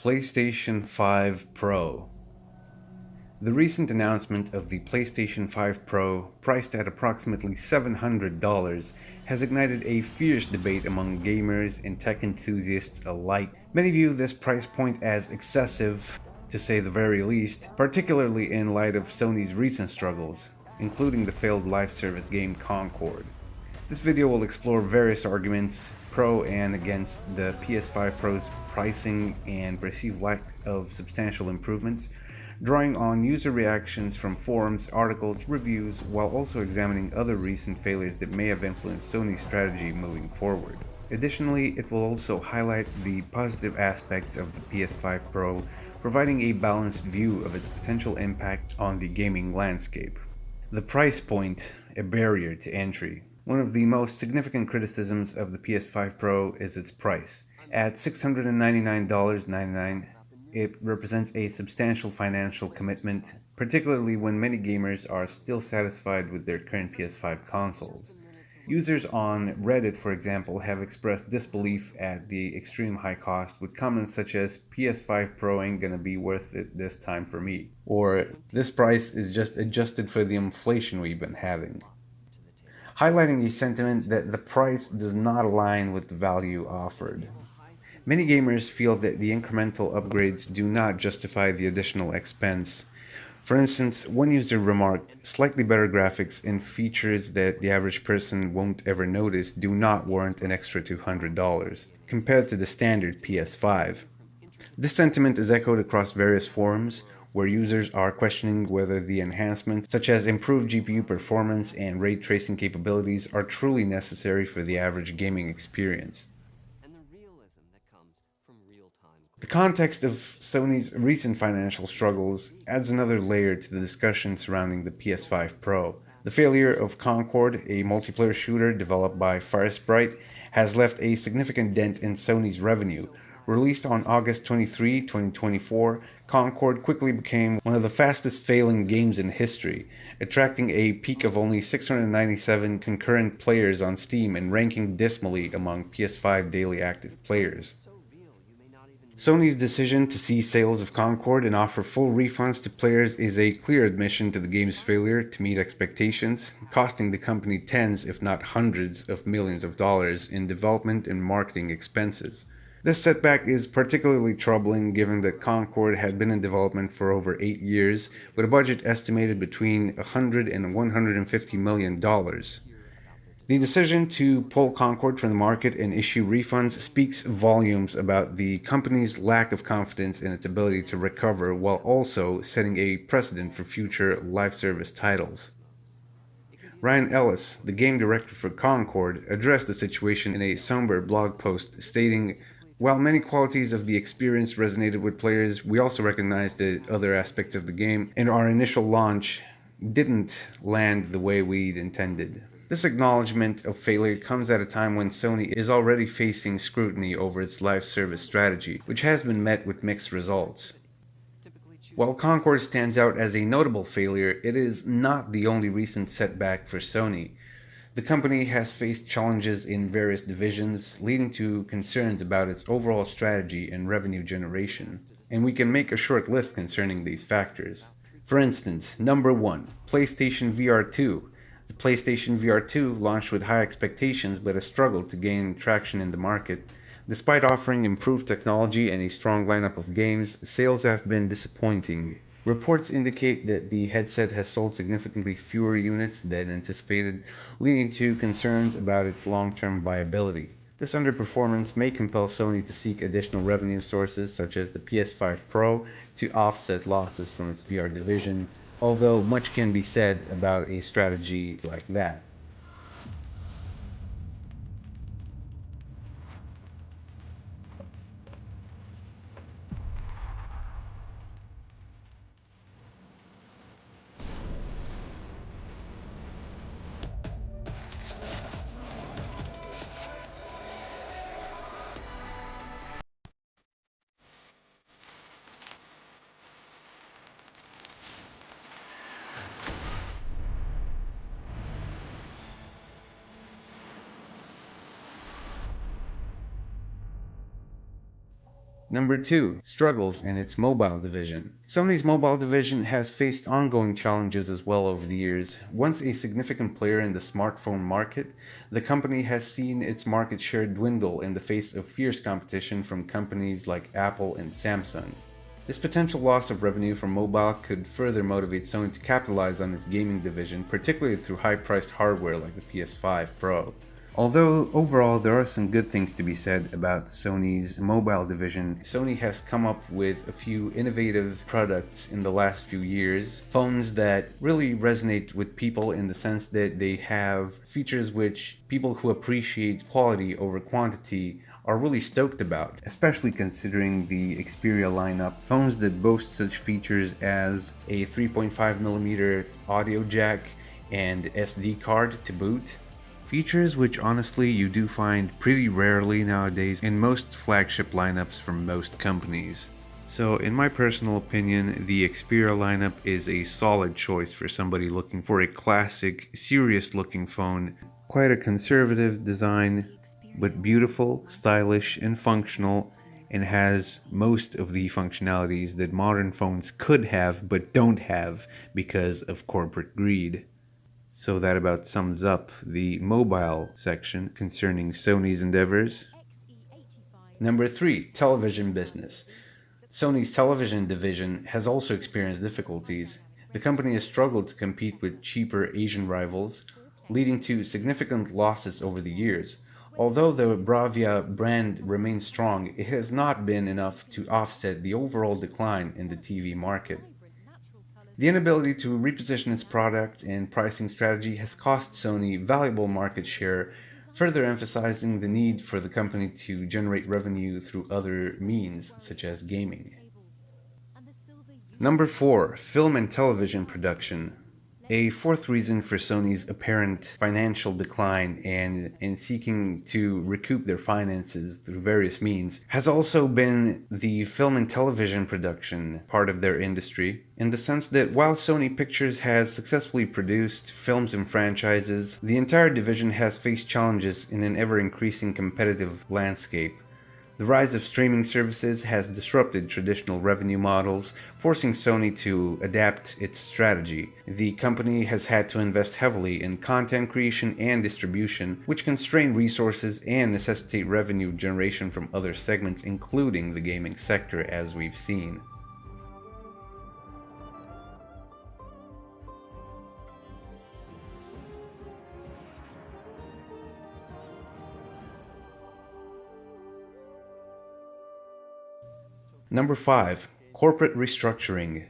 PlayStation 5 Pro. The recent announcement of the PlayStation 5 Pro, priced at approximately $700, has ignited a fierce debate among gamers and tech enthusiasts alike. Many view this price point as excessive, to say the very least, particularly in light of Sony's recent struggles, including the failed live service game Concord. This video will explore various arguments, pro and against the PS5 Pro's pricing and perceived lack of substantial improvements, drawing on user reactions from forums, articles, reviews, while also examining other recent failures that may have influenced Sony's strategy moving forward. Additionally, it will also highlight the positive aspects of the PS5 Pro, providing a balanced view of its potential impact on the gaming landscape. The price point, a barrier to entry. One of the most significant criticisms of the PS5 Pro is its price. At $699.99, it represents a substantial financial commitment, particularly when many gamers are still satisfied with their current PS5 consoles. Users on Reddit, for example, have expressed disbelief at the extreme high cost, with comments such as, PS5 Pro ain't gonna be worth it this time for me, or this price is just adjusted for the inflation we've been having, highlighting a sentiment that the price does not align with the value offered. Many gamers feel that the incremental upgrades do not justify the additional expense. For instance, one user remarked, slightly better graphics and features that the average person won't ever notice do not warrant an extra $200, compared to the standard PS5. This sentiment is echoed across various forums, where users are questioning whether the enhancements, such as improved GPU performance and ray tracing capabilities, are truly necessary for the average gaming experience. The context of Sony's recent financial struggles adds another layer to the discussion surrounding the PS5 Pro. The failure of Concord, a multiplayer shooter developed by Firesprite, has left a significant dent in Sony's revenue. Released on August 23, 2024, Concord quickly became one of the fastest failing games in history, attracting a peak of only 697 concurrent players on Steam and ranking dismally among PS5 daily active players. Sony's decision to cease sales of Concord and offer full refunds to players is a clear admission to the game's failure to meet expectations, costing the company tens, if not hundreds, of millions of dollars in development and marketing expenses. This setback is particularly troubling given that Concord had been in development for over 8 years, with a budget estimated between $100 and $150 million. The decision to pull Concord from the market and issue refunds speaks volumes about the company's lack of confidence in its ability to recover, while also setting a precedent for future live service titles. Ryan Ellis, the game director for Concord, addressed the situation in a somber blog post, stating, while many qualities of the experience resonated with players, we also recognized that other aspects of the game and our initial launch didn't land the way we'd intended. This acknowledgement of failure comes at a time when Sony is already facing scrutiny over its live service strategy, which has been met with mixed results. While Concord stands out as a notable failure, it is not the only recent setback for Sony. The company has faced challenges in various divisions, leading to concerns about its overall strategy and revenue generation, and we can make a short list concerning these factors. For instance, number 1, PlayStation VR 2. The PlayStation VR 2 launched with high expectations but has struggled to gain traction in the market. Despite offering improved technology and a strong lineup of games, sales have been disappointing. Reports indicate that the headset has sold significantly fewer units than anticipated, leading to concerns about its long-term viability. This underperformance may compel Sony to seek additional revenue sources such as the PS5 Pro to offset losses from its VR division, although much can be said about a strategy like that. Number 2, struggles in its mobile division. Sony's mobile division has faced ongoing challenges as well over the years. Once a significant player in the smartphone market, the company has seen its market share dwindle in the face of fierce competition from companies like Apple and Samsung. This potential loss of revenue from mobile could further motivate Sony to capitalize on its gaming division, particularly through high-priced hardware like the PS5 Pro. Although overall there are some good things to be said about Sony's mobile division, Sony has come up with a few innovative products in the last few years. Phones that really resonate with people in the sense that they have features which people who appreciate quality over quantity are really stoked about, especially considering the Xperia lineup. Phones that boast such features as a 3.5mm audio jack and SD card to boot. Features which honestly you do find pretty rarely nowadays in most flagship lineups from most companies. So in my personal opinion, the Xperia lineup is a solid choice for somebody looking for a classic, serious looking phone. Quite a conservative design, but beautiful, stylish, and functional, and has most of the functionalities that modern phones could have but don't have because of corporate greed. So that about sums up the mobile section concerning Sony's endeavors. Number 3, television business. Sony's television division has also experienced difficulties. The company has struggled to compete with cheaper Asian rivals, leading to significant losses over the years. Although the Bravia brand remains strong, it has not been enough to offset the overall decline in the TV market. The inability to reposition its product and pricing strategy has cost Sony valuable market share, further emphasizing the need for the company to generate revenue through other means, such as gaming. Number 4, film and television production. A fourth reason for Sony's apparent financial decline and in seeking to recoup their finances through various means has also been the film and television production part of their industry, in the sense that while Sony Pictures has successfully produced films and franchises, the entire division has faced challenges in an ever-increasing competitive landscape. The rise of streaming services has disrupted traditional revenue models, forcing Sony to adapt its strategy. The company has had to invest heavily in content creation and distribution, which constrain resources and necessitate revenue generation from other segments, including the gaming sector, as we've seen. Number 5, corporate restructuring.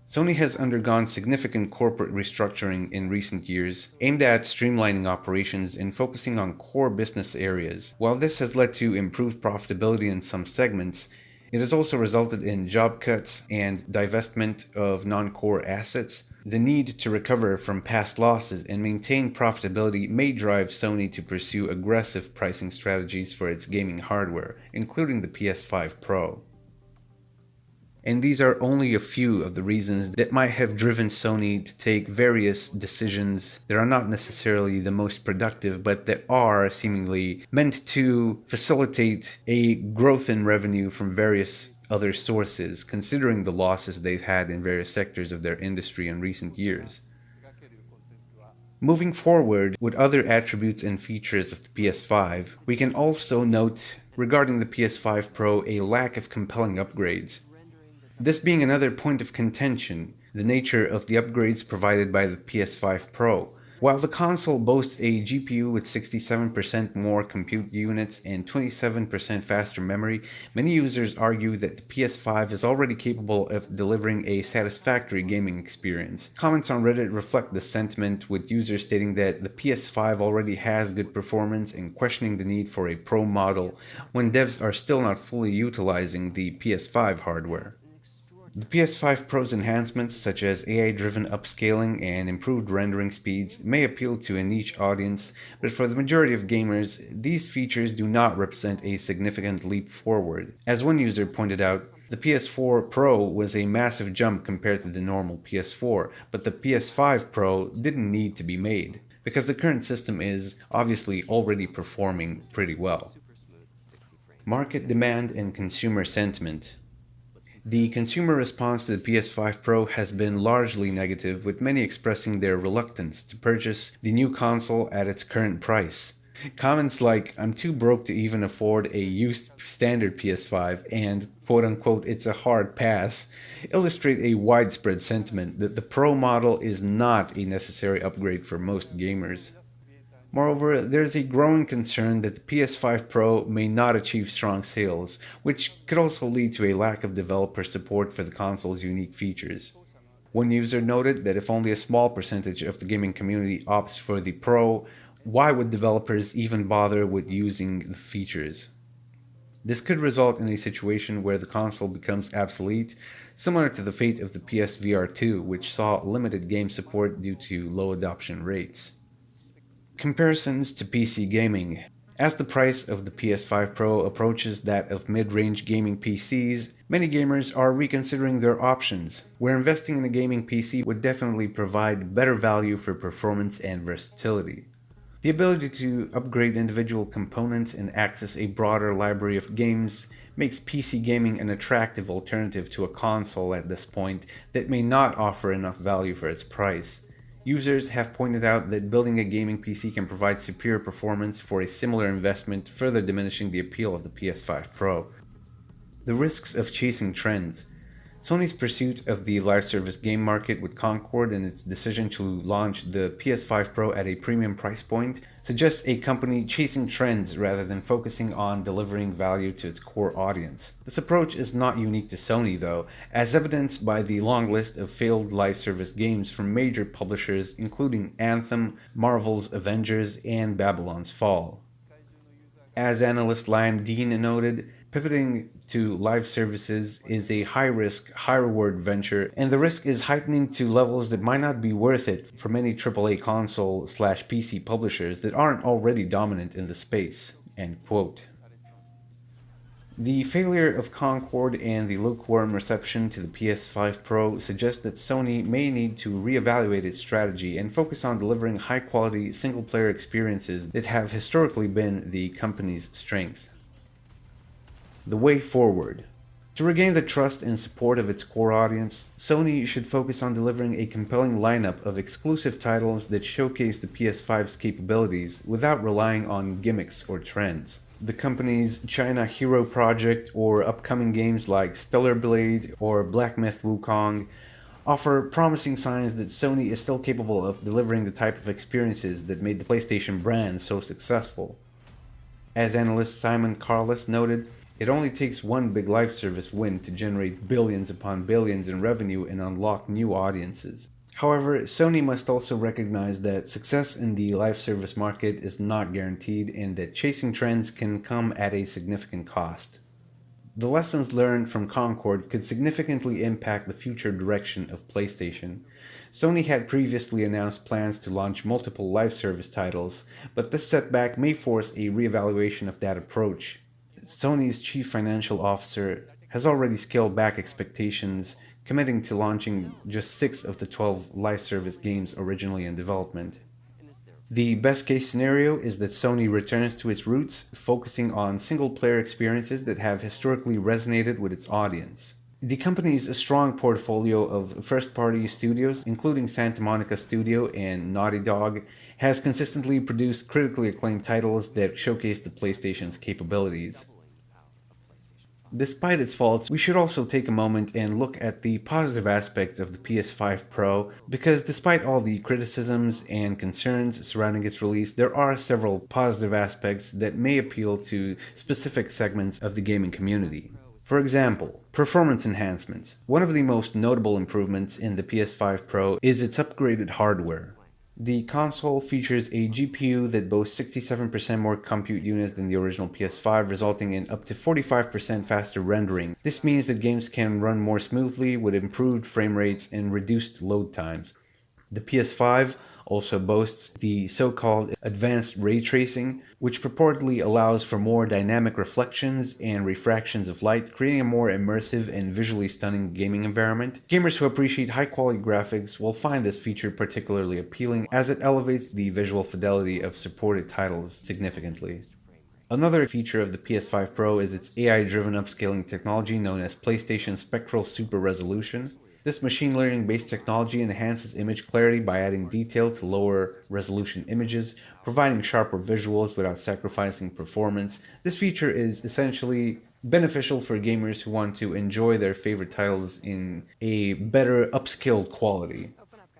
Sony has undergone significant corporate restructuring in recent years, aimed at streamlining operations and focusing on core business areas. While this has led to improved profitability in some segments, it has also resulted in job cuts and divestment of non-core assets. The need to recover from past losses and maintain profitability may drive Sony to pursue aggressive pricing strategies for its gaming hardware, including the PS5 Pro. And these are only a few of the reasons that might have driven Sony to take various decisions that are not necessarily the most productive, but that are seemingly meant to facilitate a growth in revenue from various other sources, considering the losses they've had in various sectors of their industry in recent years. Moving forward with other attributes and features of the PS5, we can also note regarding the PS5 Pro a lack of compelling upgrades. This being another point of contention, the nature of the upgrades provided by the PS5 Pro. While the console boasts a GPU with 67% more compute units and 27% faster memory, many users argue that the PS5 is already capable of delivering a satisfactory gaming experience. Comments on Reddit reflect the sentiment, with users stating that the PS5 already has good performance and questioning the need for a Pro model when devs are still not fully utilizing the PS5 hardware. The PS5 Pro's enhancements, such as AI-driven upscaling and improved rendering speeds, may appeal to a niche audience, but for the majority of gamers, these features do not represent a significant leap forward. As one user pointed out, the PS4 Pro was a massive jump compared to the normal PS4, but the PS5 Pro didn't need to be made, because the current system is obviously already performing pretty well. Market demand and consumer sentiment. The consumer response to the PS5 Pro has been largely negative, with many expressing their reluctance to purchase the new console at its current price. Comments like, "I'm too broke to even afford a used standard PS5," and quote unquote, "it's a hard pass," illustrate a widespread sentiment that the Pro model is not a necessary upgrade for most gamers. Moreover, there is a growing concern that the PS5 Pro may not achieve strong sales, which could also lead to a lack of developer support for the console's unique features. One user noted that if only a small percentage of the gaming community opts for the Pro, why would developers even bother with using the features? This could result in a situation where the console becomes obsolete, similar to the fate of the PSVR 2, which saw limited game support due to low adoption rates. Comparisons to PC gaming. As the price of the PS5 Pro approaches that of mid-range gaming PCs, many gamers are reconsidering their options, where investing in a gaming PC would definitely provide better value for performance and versatility. The ability to upgrade individual components and access a broader library of games makes PC gaming an attractive alternative to a console at this point that may not offer enough value for its price. Users have pointed out that building a gaming PC can provide superior performance for a similar investment, further diminishing the appeal of the PS5 Pro. The risks of chasing trends. Sony's pursuit of the live service game market with Concord and its decision to launch the PS5 Pro at a premium price point suggests a company chasing trends rather than focusing on delivering value to its core audience. This approach is not unique to Sony, though, as evidenced by the long list of failed live service games from major publishers including Anthem, Marvel's Avengers, and Babylon's Fall. As analyst Liam Dean noted, pivoting to live services is a high risk, high reward venture, and the risk is heightening to levels that might not be worth it for many AAA console/PC publishers that aren't already dominant in the space. End quote. The failure of Concord and the lukewarm reception to the PS5 Pro suggest that Sony may need to reevaluate its strategy and focus on delivering high quality single player experiences that have historically been the company's strength. The way forward. To regain the trust and support of its core audience, Sony should focus on delivering a compelling lineup of exclusive titles that showcase the PS5's capabilities without relying on gimmicks or trends. The company's China Hero project or upcoming games like Stellar Blade or Black Myth Wukong offer promising signs that Sony is still capable of delivering the type of experiences that made the PlayStation brand so successful. As analyst Simon Carless noted, it only takes one big live service win to generate billions upon billions in revenue and unlock new audiences. However, Sony must also recognize that success in the live service market is not guaranteed and that chasing trends can come at a significant cost. The lessons learned from Concord could significantly impact the future direction of PlayStation. Sony had previously announced plans to launch multiple live service titles, but this setback may force a reevaluation of that approach. Sony's chief financial officer has already scaled back expectations, committing to launching just 6 of the 12 live service games originally in development. The best case scenario is that Sony returns to its roots, focusing on single player experiences that have historically resonated with its audience. The company's strong portfolio of first party studios, including Santa Monica Studio and Naughty Dog, has consistently produced critically acclaimed titles that showcase the PlayStation's capabilities. Despite its faults, we should also take a moment and look at the positive aspects of the PS5 Pro, because despite all the criticisms and concerns surrounding its release, there are several positive aspects that may appeal to specific segments of the gaming community. For example, performance enhancements. One of the most notable improvements in the PS5 Pro is its upgraded hardware. The console features a GPU that boasts 67% more compute units than the original PS5, resulting in up to 45% faster rendering. This means that games can run more smoothly with improved frame rates and reduced load times. The PS5 also boasts the so-called advanced ray tracing, which purportedly allows for more dynamic reflections and refractions of light, creating a more immersive and visually stunning gaming environment. Gamers who appreciate high-quality graphics will find this feature particularly appealing, as it elevates the visual fidelity of supported titles significantly. Another feature of the PS5 Pro is its AI-driven upscaling technology known as PlayStation Spectral Super Resolution. This machine learning-based technology enhances image clarity by adding detail to lower resolution images, providing sharper visuals without sacrificing performance. This feature is essentially beneficial for gamers who want to enjoy their favorite titles in a better upscaled quality.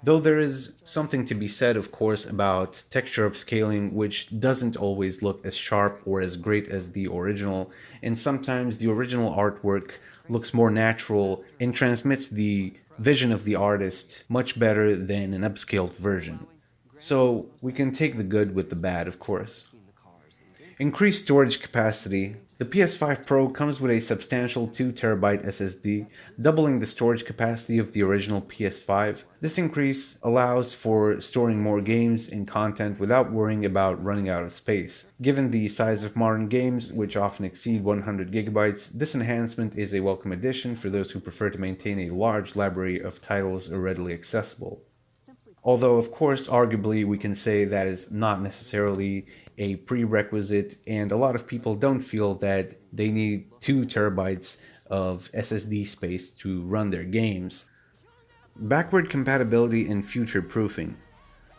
Though there is something to be said, of course, about texture upscaling, which doesn't always look as sharp or as great as the original, and sometimes the original artwork looks more natural and transmits the vision of the artist much better than an upscaled version. So we can take the good with the bad, of course. Increased storage capacity. The PS5 Pro comes with a substantial 2 TB SSD, doubling the storage capacity of the original PS5. This increase allows for storing more games and content without worrying about running out of space. Given the size of modern games, which often exceed 100 gigabytes, this enhancement is a welcome addition for those who prefer to maintain a large library of titles readily accessible. Although, of course, arguably, we can say that is not necessarily a prerequisite, and a lot of people don't feel that they need 2 TB of SSD space to run their games. Backward compatibility and future proofing.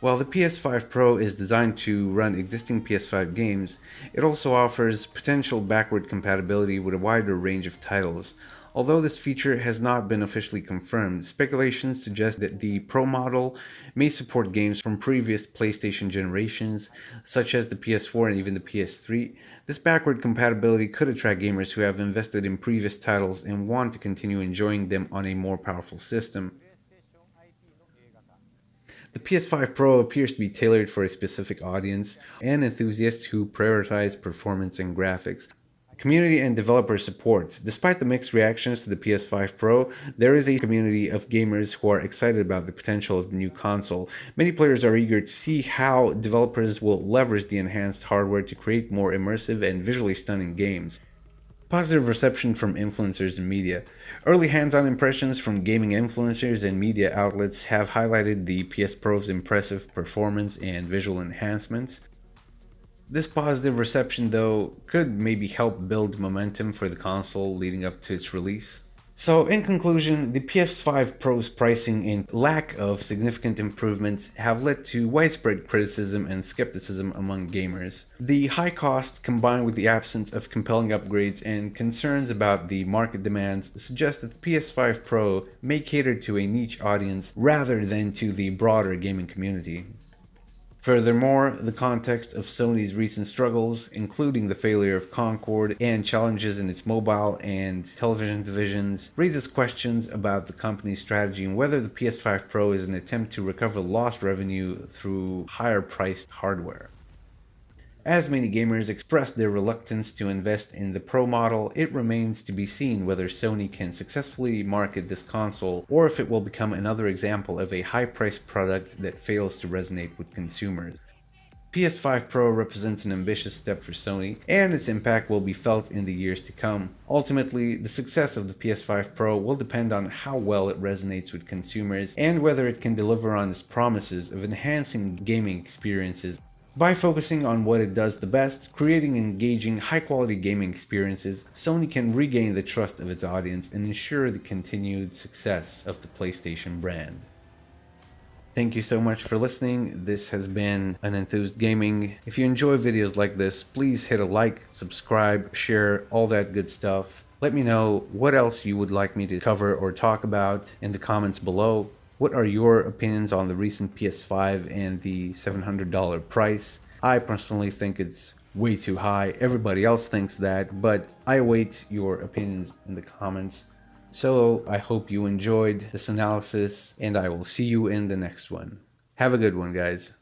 While the PS5 Pro is designed to run existing PS5 games, it also offers potential backward compatibility with a wider range of titles. Although this feature has not been officially confirmed, speculations suggest that the Pro model may support games from previous PlayStation generations, such as the PS4 and even the PS3. This backward compatibility could attract gamers who have invested in previous titles and want to continue enjoying them on a more powerful system. The PS5 Pro appears to be tailored for a specific audience and enthusiasts who prioritize performance and graphics. Community and developer support. Despite the mixed reactions to the PS5 Pro, there is a community of gamers who are excited about the potential of the new console. Many players are eager to see how developers will leverage the enhanced hardware to create more immersive and visually stunning games. Positive reception from influencers and media. Early hands-on impressions from gaming influencers and media outlets have highlighted the PS Pro's impressive performance and visual enhancements. This positive reception, though, could maybe help build momentum for the console leading up to its release. So, in conclusion, the PS5 Pro's pricing and lack of significant improvements have led to widespread criticism and skepticism among gamers. The high cost, combined with the absence of compelling upgrades and concerns about the market demands, suggest that the PS5 Pro may cater to a niche audience rather than to the broader gaming community. Furthermore, the context of Sony's recent struggles, including the failure of Concord and challenges in its mobile and television divisions, raises questions about the company's strategy and whether the PS5 Pro is an attempt to recover lost revenue through higher priced hardware. As many gamers express their reluctance to invest in the Pro model, it remains to be seen whether Sony can successfully market this console or if it will become another example of a high-priced product that fails to resonate with consumers. PS5 Pro represents an ambitious step for Sony, and its impact will be felt in the years to come. Ultimately, the success of the PS5 Pro will depend on how well it resonates with consumers and whether it can deliver on its promises of enhancing gaming experiences. By focusing on what it does the best, creating engaging, high-quality gaming experiences, Sony can regain the trust of its audience and ensure the continued success of the PlayStation brand. Thank you so much for listening. This has been An Enthused Gaming. If you enjoy videos like this, please hit a like, subscribe, share, all that good stuff. Let me know what else you would like me to cover or talk about in the comments below. What are your opinions on the recent PS5 and the $700 price? I personally think it's way too high. Everybody else thinks that, but I await your opinions in the comments. So I hope you enjoyed this analysis, and I will see you in the next one. Have a good one, guys.